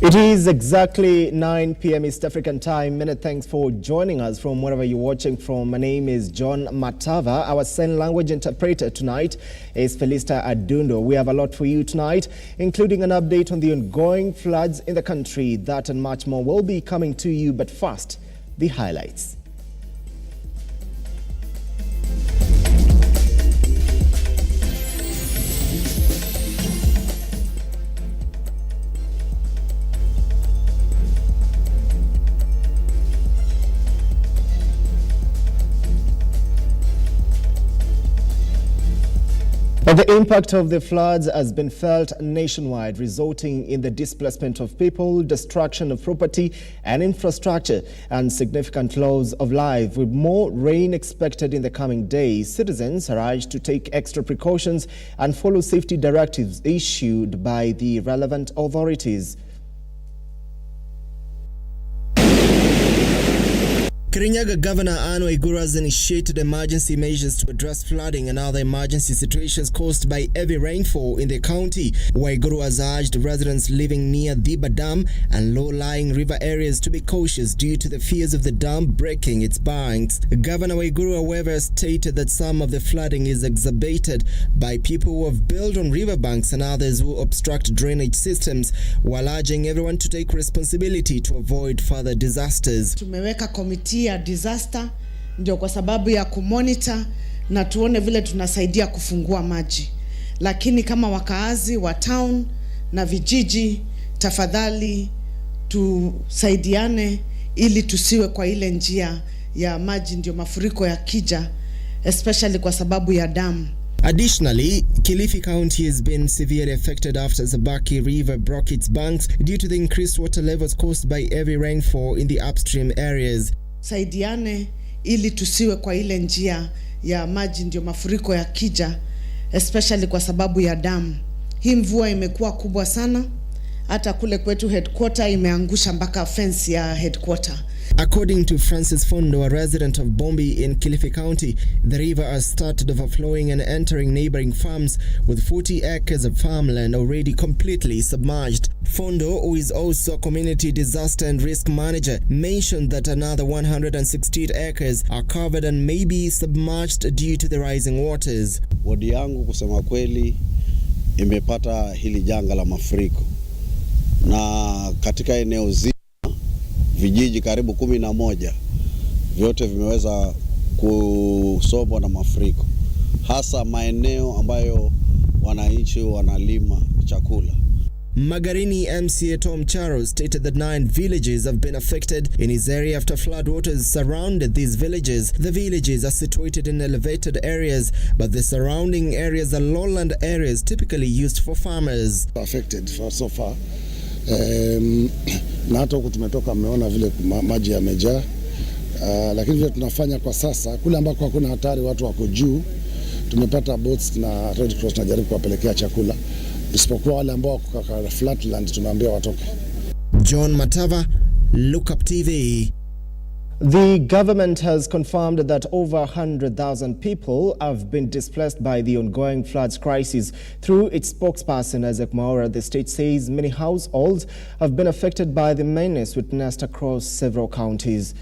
It is exactly 9 p.m. East African time. Many thanks for joining us from wherever you're watching from. My name is John Matava. Our sign language interpreter tonight is Felista Adundo. We have a lot for you tonight, including an update on the ongoing floods in the country. That and much more will be coming to you. But first, the highlights. The impact of the floods has been felt nationwide, resulting in the displacement of people, destruction of property and infrastructure, and significant loss of life. With more rain expected in the coming days, citizens are urged to take extra precautions and follow safety directives issued by the relevant authorities. Kirinyaga Governor Anne Waiguru has initiated emergency measures to address flooding and other emergency situations caused by heavy rainfall in the county. Waiguru has urged residents living near Diba Dam and low-lying river areas to be cautious due to the fears of the dam breaking its banks. Governor Waiguru, however, stated that some of the flooding is exacerbated by people who have built on riverbanks and others who obstruct drainage systems, while urging everyone to take responsibility to avoid further disasters. Tumeweka komiti ya disaster ndio kwa sababu ya kumonitor na tuone vile tunasaidia kufungua maji. Lakini kama wakaazi wa town na vijiji, tafadhali tusaidiane ili tusiwe kwa ile njia ya maji ndio mafuriko ya kija, especially kwa sababu ya dam. Additionally, Kilifi County has been severely affected after Zabaki River broke its banks due to the increased water levels caused by heavy rainfall in the upstream areas. Saidiane ili tusiwe kwa ile njia ya maji ndio mafuriko ya kija, especially kwa sababu ya dam. Hii mvua imekuwa kubwa sana, hata kule kwetu headquarter imeangusha mpaka fence ya headquarter. According to Francis Fondo, a resident of Bombi in Kilifi County, the river has started overflowing and entering neighboring farms, with 40 acres of farmland already completely submerged. Fondo, who is also a community disaster and risk manager, mentioned that another 168 acres are covered and may be submerged due to the rising waters. Wadi yangu kusema kweli imepata hili janga la mafuriko, na katika eneo zima vijiji karibu 11 vyote vimeweza kusombwa na mafuriko, hasa maeneo ambayo wananchi wanalima chakula. Magarini MCA Tom Charo stated that 9 villages have been affected in his area after floodwaters surrounded these villages. The villages are situated in elevated areas, but the surrounding areas are lowland areas typically used for farmers. Affected so far. Na hata huku tumetoka mmeona vile maji yamejaa, lakini vile tunafanya kwa sasa kule ambako hakuna hatari, watu wako juu, tumepata boats na Red Cross tunajaribu kuwapelekea chakula, isipokuwa wale ambao wako kwa flatland tunaambia watoke. John Matava, Lookuptv. The government has confirmed that over 100,000 people have been displaced by the ongoing floods crisis. Through its spokesperson, Isaac Maura, the state says many households have been affected by the menace witnessed across several counties.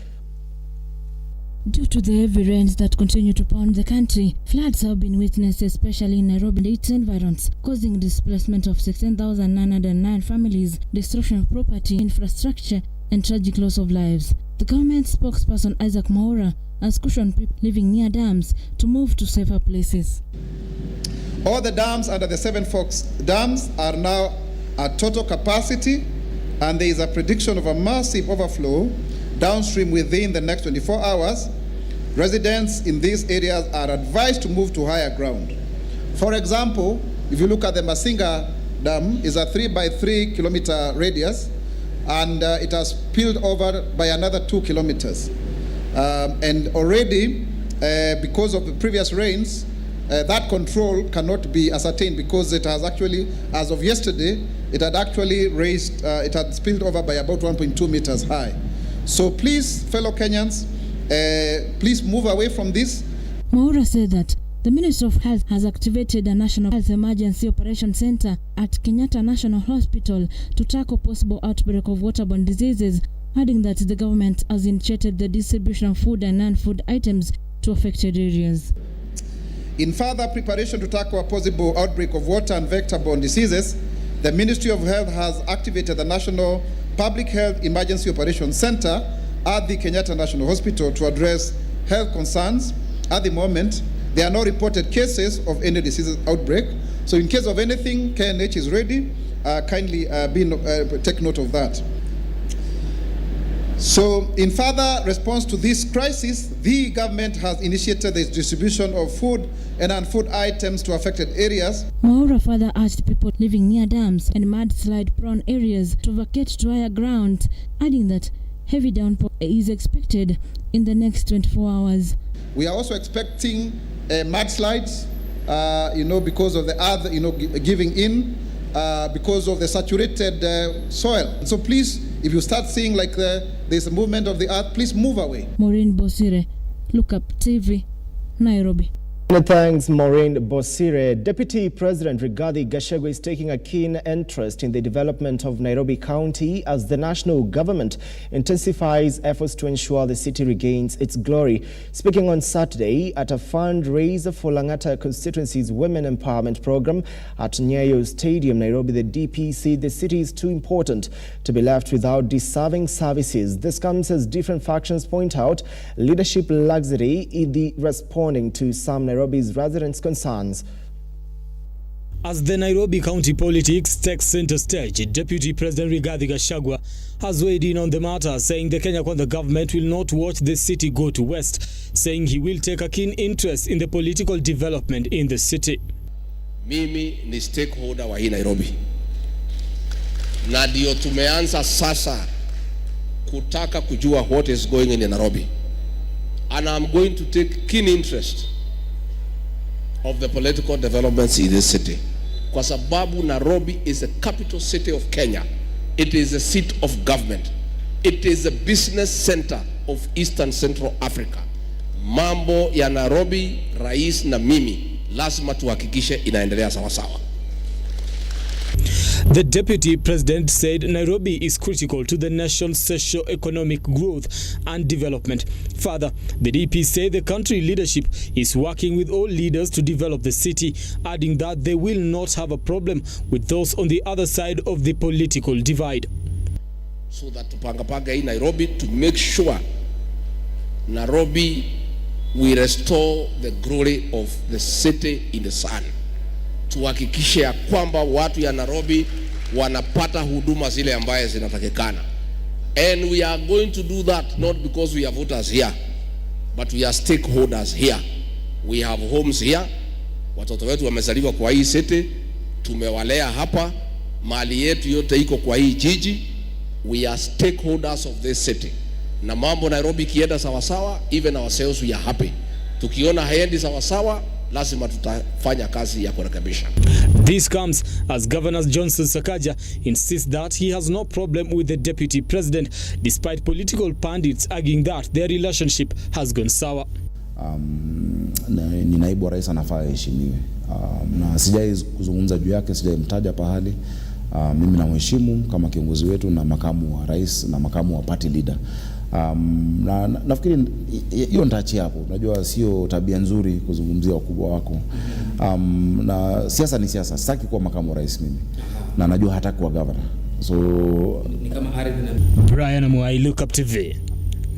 Due to the heavy rains that continue to pound the country, floods have been witnessed especially in Nairobi and its environs, causing displacement of 16,909 families, destruction of property, infrastructure, and tragic loss of lives. The government spokesperson Isaac Maura has cautioned people living near dams to move to safer places. All the dams under the Seven Forks dams are now at total capacity, and there is a prediction of a massive overflow downstream within the next 24 hours. Residents in these areas are advised to move to higher ground. For example, if you look at the Masinga Dam, is a 3 by 3 kilometer radius, and it has spilled over by another 2 kilometers. And already, because of the previous rains, that control cannot be ascertained, because it has actually, as of yesterday, it had actually raised, it had spilled over by about 1.2 meters high. So please, fellow Kenyans, please move away from this. Maura said that The Ministry of Health has activated a National Health Emergency Operation Center at Kenyatta National Hospital to tackle possible outbreak of waterborne diseases, adding that the government has initiated the distribution of food and non-food items to affected areas. In further preparation to tackle a possible outbreak of water and vector-borne diseases, the Ministry of Health has activated the National Public Health Emergency Operations Center at the Kenyatta National Hospital to address health concerns. At the moment, there are no reported cases of any disease outbreak. So in case of anything, KNH is ready. Kindly take note of that. So in further response to this crisis, the government has initiated the distribution of food and non-food items to affected areas. Maura further urged people living near dams and mudslide-prone areas to vacate to higher ground, adding that heavy downpour is expected in the next 24 hours. We are also expecting mudslides, because of the earth, giving in, because of the saturated soil. So please, if you start seeing like there's a movement of the earth, please move away. Maureen Bosire, Lookuptv, Nairobi. Thanks, Maureen Bosire. Deputy President Rigathi Gachagua is taking a keen interest in the development of Nairobi County as the national government intensifies efforts to ensure the city regains its glory. Speaking on Saturday at a fundraiser for Lang'ata constituency's Women Empowerment Program at Nyayo Stadium, Nairobi, the DP said the city is too important to be left without deserving services. This comes as different factions point out leadership luxury in the responding to some Nairobi's residents' concerns. As the Nairobi County politics takes center stage, Deputy President Rigathi Gachagua has weighed in on the matter, saying the Kenya Kwanza government will not watch the city go to west, saying he will take a keen interest in the political development in the city. Mimi ni stakeholder wa hii Nairobi. Na ndio tumeanza sasa kutaka kujua what is going in Nairobi. And I'm going to take keen interest of the political developments in this city. Kwa sababu Nairobi is the capital city of Kenya. It is the seat of government. It is the business center of Eastern Central Africa. Mambo ya Nairobi, rais na mimi, lazima tuhakikishe inaendelea sawa sawa. The Deputy President said Nairobi is critical to the nation's socio-economic growth and development. Further, the DP said the country leadership is working with all leaders to develop the city, adding that they will not have a problem with those on the other side of the political divide. So that tupanga in Nairobi to make sure Nairobi we restore the glory of the city in the sun. Tuhakikishe ya kwamba watu ya Nairobi wanapata huduma zile ambaye zinatakikana. And we are going to do that not because we are voters here, but we are stakeholders here. We have homes here. Watoto wetu wamezaliwa kwa hii city, tumewalea hapa, mali yetu yote iko kwa hii jiji. We are stakeholders of this city. Na mambo Nairobi kienda sawa sawa, even ourselves we are happy. Tukiona haendi sawa sawa, lazima tutafanya kazi ya kurekebisha. This comes as Governor Johnson Sakaja insists that he has no problem with the Deputy President, despite political pundits arguing that their relationship has gone sour. Ni naibu wa rais anafaa heshimiwe. Na sijai kuzungumza juu yake, sijai mtaja pahali. Mimi namheshimu kama kiongozi wetu na makamu wa rais na makamu wa party leader. Na nafikiri hiyo nitaachia hapo. Unajua sio tabia nzuri kuzungumzia wakubwa wako. Na siasa ni siasa. Sitaki kuwa makamu wa rais mimi. Na najua hataki kuwa governor. So ni kama Brian Amwai, Lookuptv,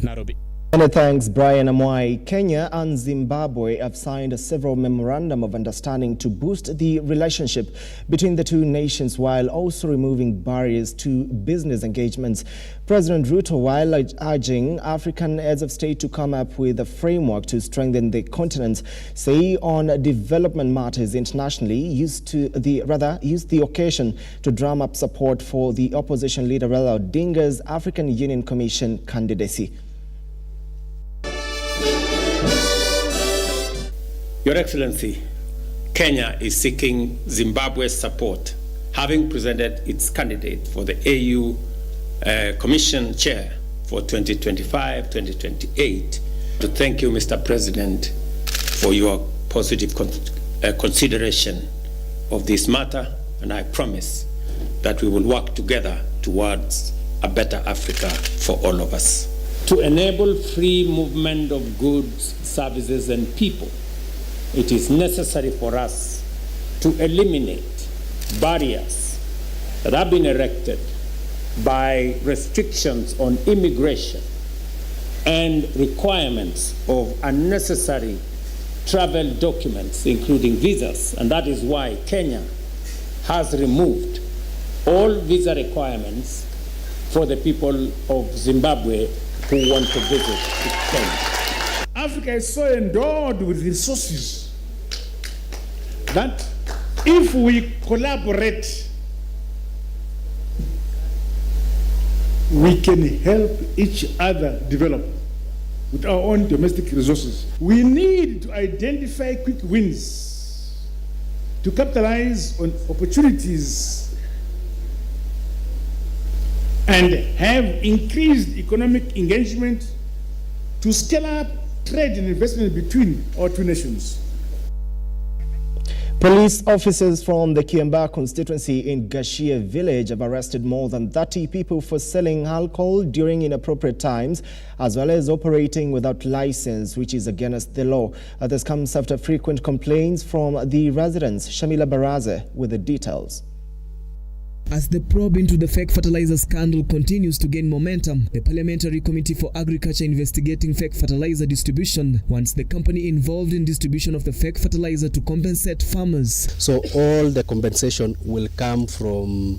Nairobi. Many thanks, Brian Amwai. Kenya and Zimbabwe have signed several memorandum of understanding to boost the relationship between the two nations while also removing barriers to business engagements. President RUTO, while urging African heads of state to come up with a framework to strengthen the continent, say on development matters internationally, used the occasion to drum up support for the opposition leader Raila Odinga's African Union Commission candidacy. Your Excellency, Kenya is seeking Zimbabwe's support, having presented its candidate for the AU Commission Chair for 2025-2028. To thank you, Mr. President, for your positive consideration of this matter, and I promise that we will work together towards a better Africa for all of us. To enable free movement of goods, services, and people, it is necessary for us to eliminate barriers that have been erected by restrictions on immigration and requirements of unnecessary travel documents, including visas. And that is why Kenya has removed all visa requirements for the people of Zimbabwe who want to visit Kenya. Africa is so endowed with resources that if we collaborate, we can help each other develop with our own domestic resources. We need to identify quick wins to capitalize on opportunities and have increased economic engagement to scale up trade and investment between our two nations. Police officers from the Kiambaa constituency in Gashia village have arrested more than 30 people for selling alcohol during inappropriate times, as well as operating without license, which is against the law. This comes after frequent complaints from the residents. Shamila Baraza with the details. As the probe into the fake fertilizer scandal continues to gain momentum, the Parliamentary Committee for Agriculture investigating fake fertilizer distribution wants the company involved in distribution of the fake fertilizer to compensate farmers. So all the compensation will come from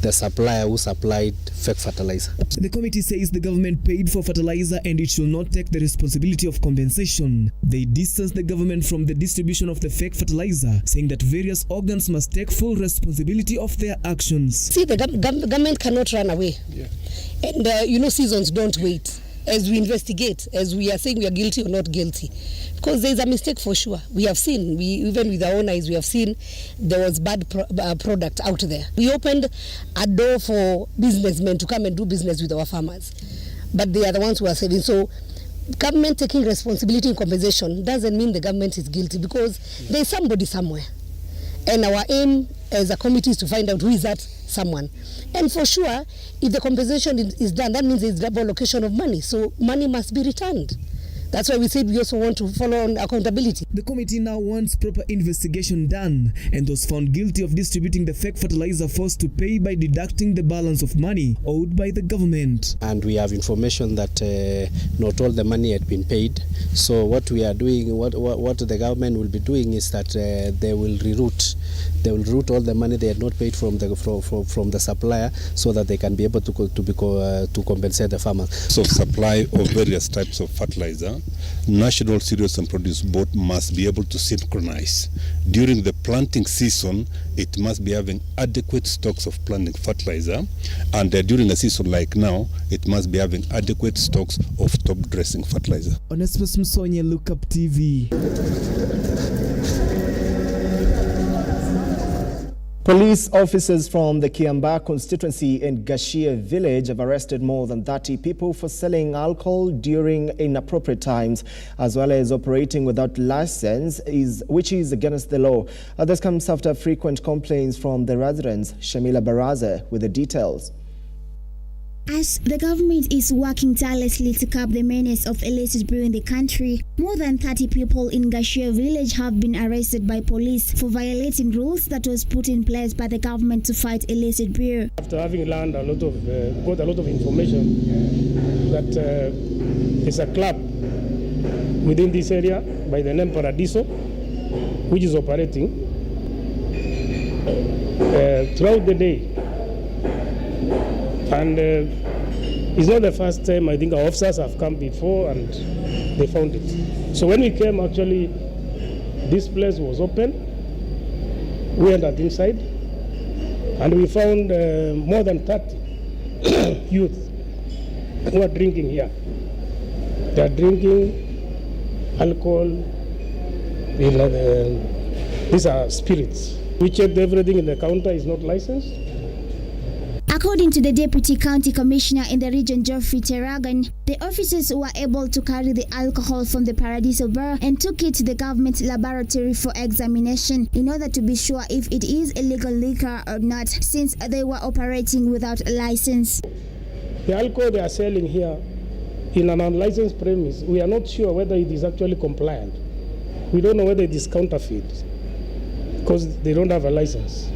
the supplier who supplied fake fertilizer. The committee says the government paid for fertilizer and it should not take the responsibility of compensation. They distance the government from the distribution of the fake fertilizer, saying that various organs must take full responsibility of their actions. See, the government cannot run away. Yeah. And seasons don't wait. As we investigate, as we are saying we are guilty or not guilty. Because there is a mistake for sure. We have seen, even with our own eyes, we have seen there was bad product out there. We opened a door for businessmen to come and do business with our farmers. But they are the ones who are saving. So government taking responsibility in compensation doesn't mean the government is guilty, because there is somebody somewhere. And our aim as a committee is to find out who is that someone. And for sure, if the compensation is done, that means there's double allocation of money. So money must be returned. That's why we said we also want to follow on accountability. The committee now wants proper investigation done, and those found guilty of distributing the fake fertilizer forced to pay by deducting the balance of money owed by the government. And we have information that not all the money had been paid. So what we are doing, what the government will be doing is that they will reroute. They will route all the money they had not paid from the supplier, so that they can be able to compensate the farmers. So supply of various types of fertilizer, National Cereals and Produce Board must be able to synchronize. During the planting season, it must be having adequate stocks of planting fertilizer, and during a season like now, it must be having adequate stocks of top dressing fertilizer. Onesmus Msonye, Lookuptv. Police officers from the Kiambaa constituency in Gashia village have arrested more than 30 people for selling alcohol during inappropriate times, as well as operating without license, which is against the law. This comes after frequent complaints from the residents. Shamila Baraza with the details. As the government is working tirelessly to curb the menace of illicit brew in the country, more than 30 people in Gashia village have been arrested by police for violating rules that was put in place by the government to fight illicit beer. After having learned got a lot of information that there's a club within this area by the name Paradiso, which is operating throughout the day. And it's not the first time. I think our officers have come before and they found it. So when we came, actually, this place was open. We entered inside and we found more than 30 youth who are drinking here. They are drinking alcohol. These are spirits. We checked everything in the counter is not licensed. A According to the Deputy County Commissioner in the region, Geoffrey Terragon, the officers were able to carry the alcohol from the Paradiso bar and took it to the government laboratory for examination in order to be sure if it is illegal liquor or not, since they were operating without a license. The alcohol they are selling here in an unlicensed premise, we are not sure whether it is actually compliant. We don't know whether it is counterfeit because they don't have a license.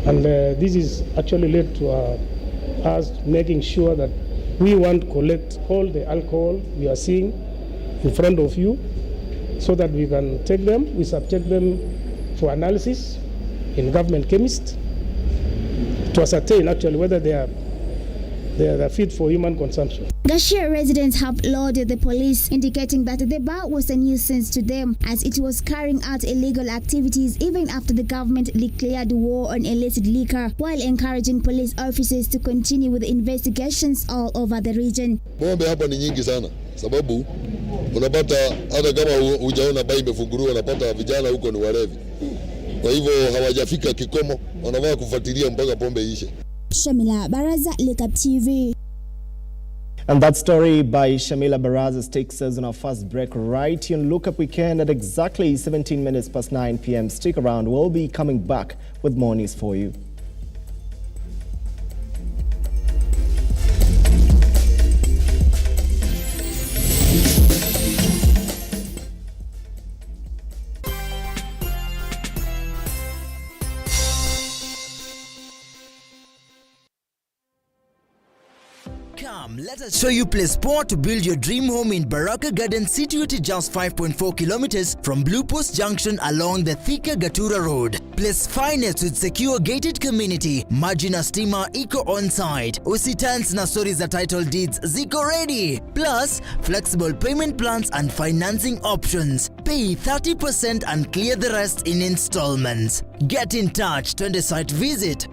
And this is actually led to us making sure that we want to collect all the alcohol we are seeing in front of you so that we can take them, we subject them for analysis in government chemists to ascertain actually whether they are fit for human consumption. Gashia residents have lauded the police, indicating that the bar was a nuisance to them as it was carrying out illegal activities even after the government declared war on illicit liquor, while encouraging police officers to continue with investigations all over the region. Pombe hapa ni nyingi sana sababu unapata hata kama hujaona bai imefunguliwa unapata vijana huko ni walevi. Kwa hivyo hawajafika kikomo, wanafaa kufuatilia mpaka pombe ishe. Shamila Baraza, Lookuptv. And that story by Shamila Barazas takes us on our first break right here on Look Up Weekend at exactly 17 minutes past 9 p.m. Stick around. We'll be coming back with more news for you. Come, let us show you place spot to build your dream home in Baraka Garden, situated just 5.4 kilometers from Blue Post Junction along the Thika Gatura Road. Place finest with secure gated community, maji na stima iko on site. Usitans na stories za title deeds ziko ready. Plus, flexible payment plans and financing options. Pay 30% and clear the rest in installments. Get in touch, twende site visit.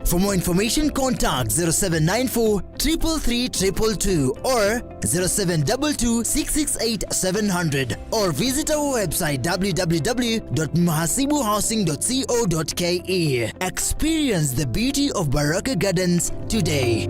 For more information, contact 0794 333 222 or 0722 668 700 or visit our website www.mahasibuhousing.co.ke. Experience the beauty of Baraka Gardens today.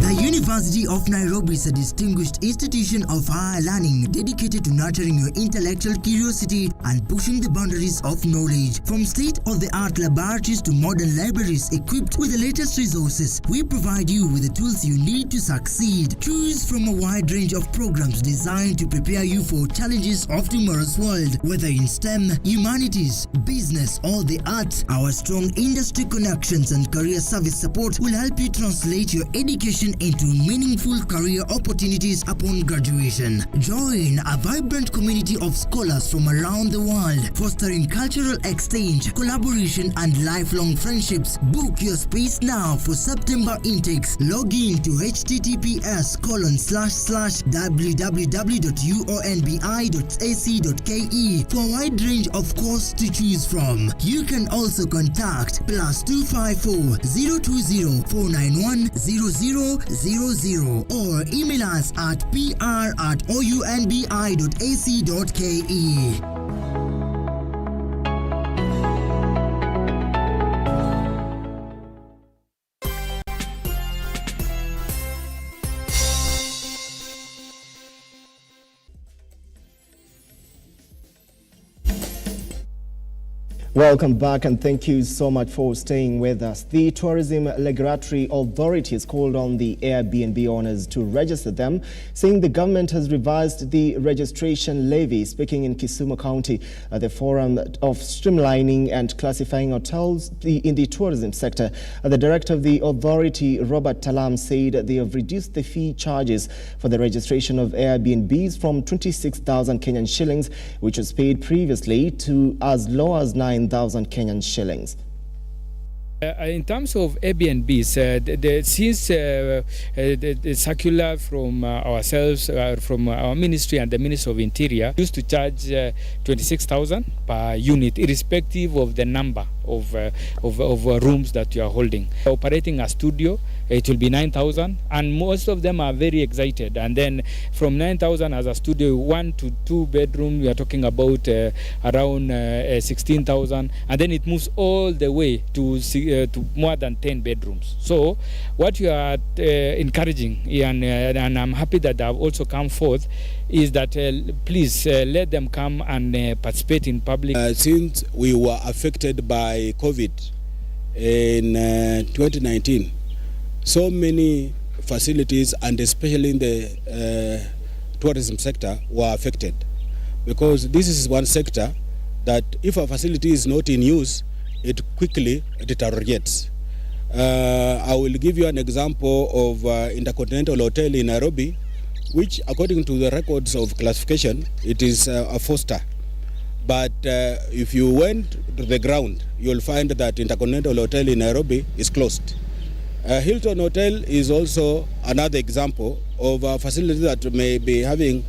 The University of Nairobi is a distinguished institution of higher learning dedicated to nurturing your intellectual curiosity and pushing the boundaries of knowledge. From state-of-the-art laboratories to modern libraries equipped with the latest resources, we provide you with the tools you need to succeed. Choose from a wide range of programs designed to prepare you for challenges of tomorrow's world. Whether in STEM, humanities, business, or the arts, our strong industry connections and career service support will help you translate your education into meaningful career opportunities upon graduation. Join a vibrant community of scholars from around the world, fostering cultural exchange, collaboration, and lifelong friendships. Book your space now for September intakes. Log in to https://www.uonbi.ac.ke for a wide range of courses to choose from. You can also contact +254 020 491 0000 or email us at pr@ounbi.ac.ke. Welcome back and thank you so much for staying with us. The Tourism Regulatory Authority has called on the Airbnb owners to register them, saying the government has revised the registration levy. Speaking in Kisumu County at the Forum of Streamlining and Classifying Hotels in the tourism sector, the director of the authority, Robert Talam, said they have reduced the fee charges for the registration of Airbnbs from 26,000 Kenyan shillings, which was paid previously, to as low as 9,000 Kenyan shillings. In terms of Airbnbs, since the circular from ourselves, from our ministry and the Ministry of Interior, used to charge 26,000 per unit, irrespective of the number of rooms that you are holding. Operating a studio it will be 9,000, and most of them are very excited. And then from 9,000 as a studio, 1 to 2 bedroom, we are talking about around 16,000, and then it moves all the way to more than 10 bedrooms. So what we are encouraging, and I'm happy that they have also come forth, is that please let them come and participate in public. Since we were affected by COVID in 2019, so many facilities, and especially in the tourism sector, were affected, because this is one sector that if a facility is not in use, it quickly deteriorates. I will give you an example of Intercontinental Hotel in Nairobi, which according to the records of classification, it is a 4-star. But if you went to the ground, you'll find that Intercontinental Hotel in Nairobi is closed. Hilton Hotel is also another example of a facility that may be having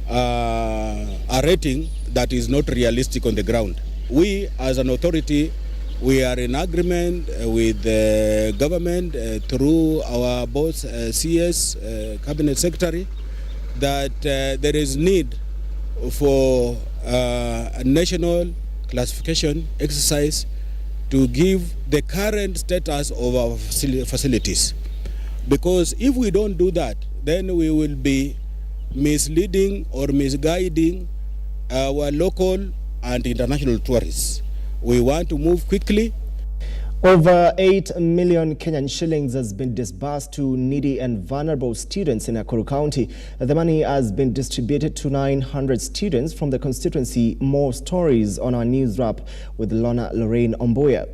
a rating that is not realistic on the ground. We as an authority, we are in agreement with the government through our boss, CS, Cabinet Secretary, that there is need for a national classification exercise to give the current status of our facilities. Because if we don't do that, then we will be misleading or misguiding our local and international tourists. We want to move quickly. Over 8 million Kenyan shillings has been disbursed to needy and vulnerable students in Nakuru County. The money has been distributed to 900 students from the constituency. More stories on our news wrap with Lorraine Omboya.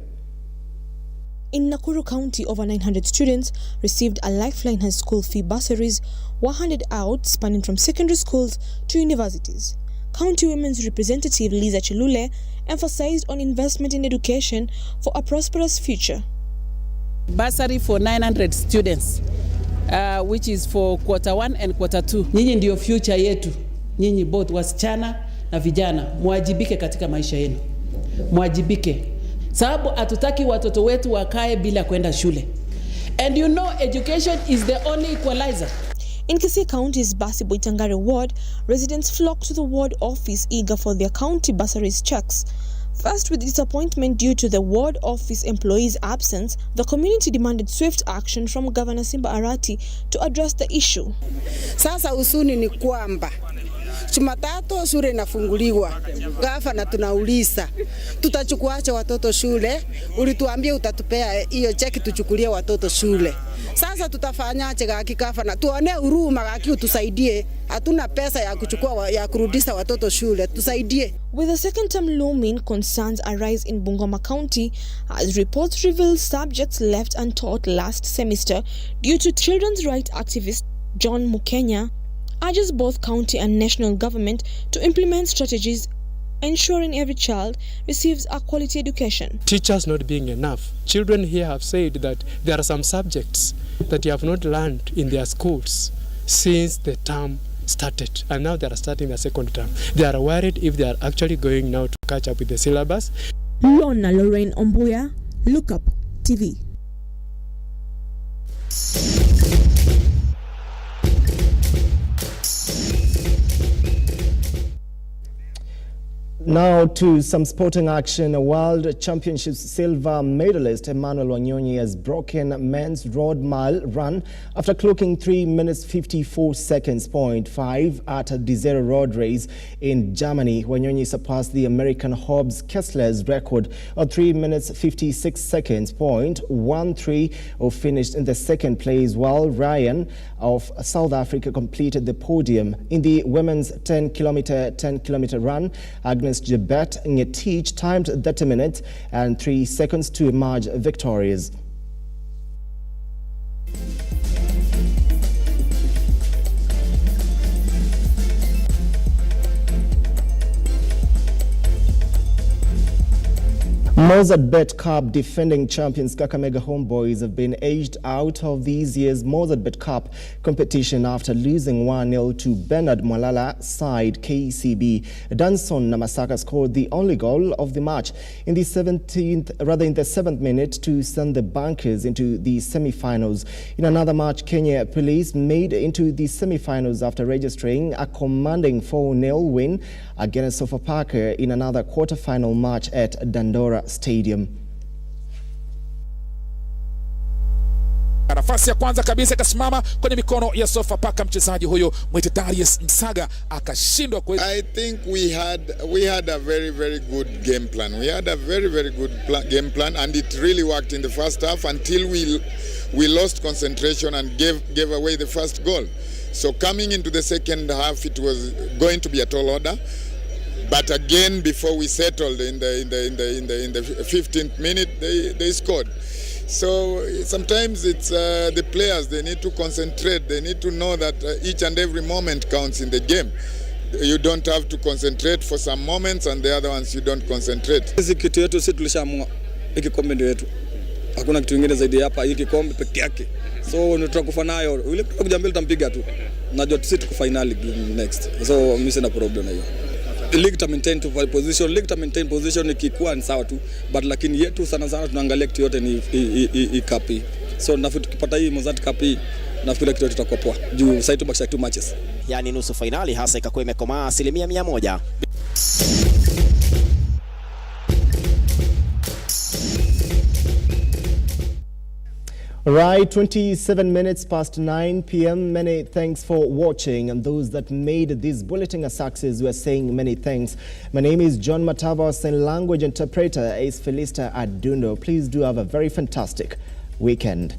In Nakuru County, over 900 students received a lifeline as school fee bursaries were handed out, spanning from secondary schools to universities. County Women's Representative Liza Chilule emphasized on investment in education for a prosperous future. Bursary for 900 students, which is for quarter 1 and quarter 2. Nyinyi ndio future yetu. Nyinyi both wasichana na vijana, muajibike katika maisha yenu. Muajibike. Sababu hatutaki watoto wetu wakae bila kwenda shule. And you know, education is the only equalizer. In Kisii County's Basibo Itangare ward, residents flocked to the ward office eager for their county bursaries checks. First, with disappointment due to the ward office employees' absence, the community demanded swift action from Governor Simba Arati to address the issue. Sasa usuni ni kwamba Jumatatu shule inafunguliwa. Gavana tunauliza, tutachukuacha watoto shule? Ulituambia utatupea hiyo cheki tuchukulie watoto shule. Sasa tutafanyaje gaki gavana? Tuone huruma gaki utusaidie. Hatuna pesa ya kurudisha watoto shule. Tusaidie. With the second term looming, concerns arise in Bungoma County as reports reveal subjects left untaught last semester due to children's rights activist John Mukenya urges both county and national government to implement strategies ensuring every child receives a quality education. Teachers not being enough. Children here have said that there are some subjects that they have not learned in their schools since the term started, and now they are starting the second term. They are worried if they are actually going now to catch up with the syllabus. Lorraine Ombuya, Lookuptv. Now to some sporting action. A World Championships silver medalist Emmanuel Wanyonyi has broken men's road mile run after clocking 3 minutes 54 seconds, 0.5 at a Desert road race in Germany. Wanyonyi surpassed the American Hobbs Kessler's record of 3 minutes 56 seconds, 0.13, who finished in the second place, while Ryan of South Africa completed the podium. In the women's 10-kilometer run, Agnes Jebet Ngetich timed 30 minutes and 3 seconds to emerge victorious. Mozartbet Cup defending champions Kakamega Homeboys have been edged out of this year's Mozartbet Cup competition after losing 1-0 to Bernard Mwalala side KCB. Danson Namasaka scored the only goal of the match in the 7th minute to send the Bankers into the semi-finals. In another match, Kenya Police made into the semi-finals after registering a commanding 4-0 win against Sofapaka in another quarter-final match at Dandora Stadium. Nafasi ya kwanza kabisa ikasimama kwenye mikono ya Sofapaka, mchezaji huyo Darius Msaga akashindwa. I think we had a very good game plan. We had a very good game plan, and it really worked in the first half until we lost concentration and gave away the first goal. So coming into the second half, it was going to be a tall order. But again, before we settled in the 15th minute, they scored. So sometimes it's the players, they need to concentrate. They need to know that each and every moment counts in the game. You don't have to concentrate for some moments, and the other ones you don't concentrate. Hizi kitu yetu sisi tulishaamua, hiki kombe ndio yetu. Hakuna kitu kingine zaidi hapa, hiki kombe peke yake. So tutakufa nayo. Ile kuja mbele tutampiga tu. Najua sisi tuko finali next. So mimi sina problem na hiyo. League to maintain position ikikuwa ni sawa tu, but lakini yetu sana tunaangalia kitu yote ni cup. So nafikiri tukipata hii Mozart Cup hii, nafikiri kitu tutakuwa poa juu sasa tubakisha 2 matches, yani nusu finali hasa ikakuwa imekomaa 100%. Right, 27 minutes past 9 p.m. Many thanks for watching, and those that made this bulletin a success, we are saying many thanks. My name is John Matavos, and language interpreter is Felista Adundo. Please do have a very fantastic weekend.